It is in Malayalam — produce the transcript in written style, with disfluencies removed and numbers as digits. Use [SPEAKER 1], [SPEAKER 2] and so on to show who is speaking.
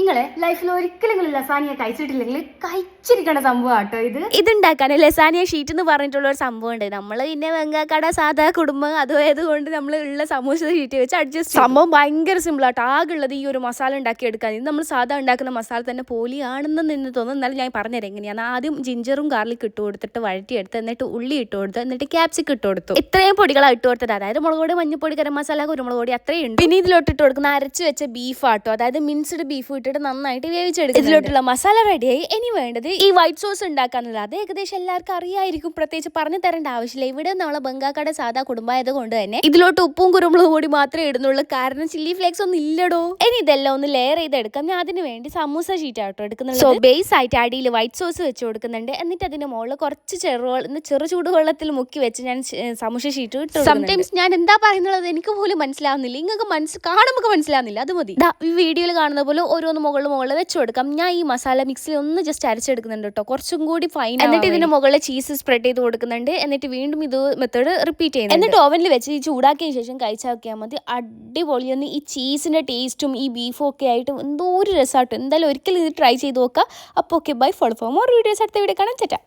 [SPEAKER 1] നിങ്ങളെ ലൈഫിൽ ഒരിക്കലെങ്കിലും ലസാനിയ കഴിച്ചിട്ടില്ലെങ്കിൽ കഴിച്ചിരിക്കേണ്ട സംഭവം കേട്ടോ
[SPEAKER 2] ഇതുണ്ടാക്കാൻ ലസാനിയ ഷീറ്റ് എന്ന് പറഞ്ഞിട്ടുള്ള ഒരു സംഭവം ഉണ്ട്. നമ്മൾ പിന്നെ വെങ്കാക്കട സാധാ കുടുംബം അതുകൊണ്ട് നമ്മൾ ഉള്ള സമൂസ ഷീറ്റ് വെച്ച് അഡ്ജസ്റ്റ്. സംഭവം ഭയങ്കര സിമ്പിൾ ആട്ടോ. ആകെ ഉള്ളത് ഈ ഒരു മസാല ഉണ്ടാക്കി എടുക്കാൻ. ഇത് നമ്മൾ സാധാ ഉണ്ടാക്കുന്ന മസാല തന്നെ പോലെയാണെന്ന് നിന്ന് തോന്നുന്നു. എന്നാലും ഞാൻ പറഞ്ഞുതരാം എങ്ങനെയാണ്. ആദ്യം ജിഞ്ചറും ഗാർലിക് ഇട്ട് കൊടുത്തിട്ട് വഴറ്റിയെടുത്ത് എന്നിട്ട് ഉള്ളി ഇട്ട് കൊടുത്ത് എന്നിട്ട് ക്യാപ്സിക് ഇട്ട് കൊടുത്തു. ഇത്രയും പൊടികളാണ് ഇട്ട് കൊടുത്തത്. അതായത് മുളക് പൊടി, മഞ്ഞപ്പൊടി, ഗരം മസാല, കുരുമുളക് പൊടി അത്രയും ഉണ്ട്. പിന്നെ ഇതിലോട്ട് ഇട്ട് കൊടുക്കുന്ന അരച്ച് വെച്ച ബീഫ് ആട്ടോ. അതായത് മിൻസ്ഡ് ബീഫ് ഇട്ടിട്ട് നന്നായിട്ട് വേവിച്ചെടുക്കും. ഇതിലോട്ടുള്ള മസാല റെഡിയായി. ഇനി വേണ്ടത് ഈ വൈറ്റ് സോസ് ഉണ്ടാക്കാന്നുള്ളത്. അത് ഏകദേശം എല്ലാവർക്കും അറിയായിരിക്കും, പ്രത്യേകിച്ച് പറഞ്ഞു തരേണ്ട ആവശ്യമില്ല. ഇവിടെ നമ്മളെ ബംഗാക്കട സാധാ കുടുംബമായത് കൊണ്ട് തന്നെ ഇതിലോട്ട് ഉപ്പും കുരുമുളകും കൂടി മാത്രമേ ഇടുന്നുള്ളൂ. കാരണം ചില്ലി ഫ്ലേക്സ് ഒന്നും ഇല്ലടോ. ഇനി ഇതെല്ലാം ഒന്ന് ലെയർ ചെയ്തെടുക്കാം. ഞാൻ അതിന് വേണ്ടി സമൂസ ഷീറ്റ് ആട്ടോ എടുക്കുന്നത്. സോ ബേസ് ആയിട്ട് അടിയിൽ വൈറ്റ് സോസ് വെച്ച് കൊടുക്കുന്നുണ്ട്. എന്നിട്ട് അതിന്റെ മുകളിൽ കുറച്ച് ചെറു ചൂടുവെള്ളത്തിൽ മുക്കി വെച്ച് ഞാൻ സമൂസ ഷീറ്റ് ഇട്ടു. സംടൈംസ് ഞാൻ എന്താ പറയുന്നത് എനിക്ക് പോലും മനസ്സിലാവുന്നില്ല. നിങ്ങൾക്ക് കാണുമ്പോൾ മനസ്സിലാവുന്നില്ല. അത് മതി. ഈ വീഡിയോയിൽ കാണുന്ന പോലെ ഓരോന്ന് മുകളിൽ വെച്ച് കൊടുക്കാം. ഞാൻ ഈ മസാല മിക്സിൽ ഒന്ന് ജസ്റ്റ് അരച്ചെടുക്കുന്നുണ്ട് കേട്ടോ, കുറച്ചും കൂടി ഫൈൻ. എന്നിട്ട് ഇതിന്റെ മുകളിൽ ചീസ് സ്പ്രെഡ് ചെയ്ത് കൊടുക്കുന്നുണ്ട്. എന്നിട്ട് വീണ്ടും ഇത് മെത്തേഡ് റിപ്പീറ്റ് ചെയ്യുന്നത്. എന്നിട്ട് ഓവനിൽ വെച്ച് ഈ ചൂടാക്കിയ ശേഷം കഴിച്ചാക്കിയാൽ മതി. അടിപൊളിയൊന്ന് ഈ ചീസിന്റെ ടേസ്റ്റും ഈ ബീഫും ഒക്കെ ആയിട്ട് എന്തോ ഒരു രസമാട്ടോ. എന്തായാലും ഒരിക്കലും ഇത് ട്രൈ ചെയ്ത് നോക്കാം. അപ്പോൾ okay, bye. Follow for more videos. അടുത്ത വീഡിയോ കാണാൻ. ചേട്ടാ.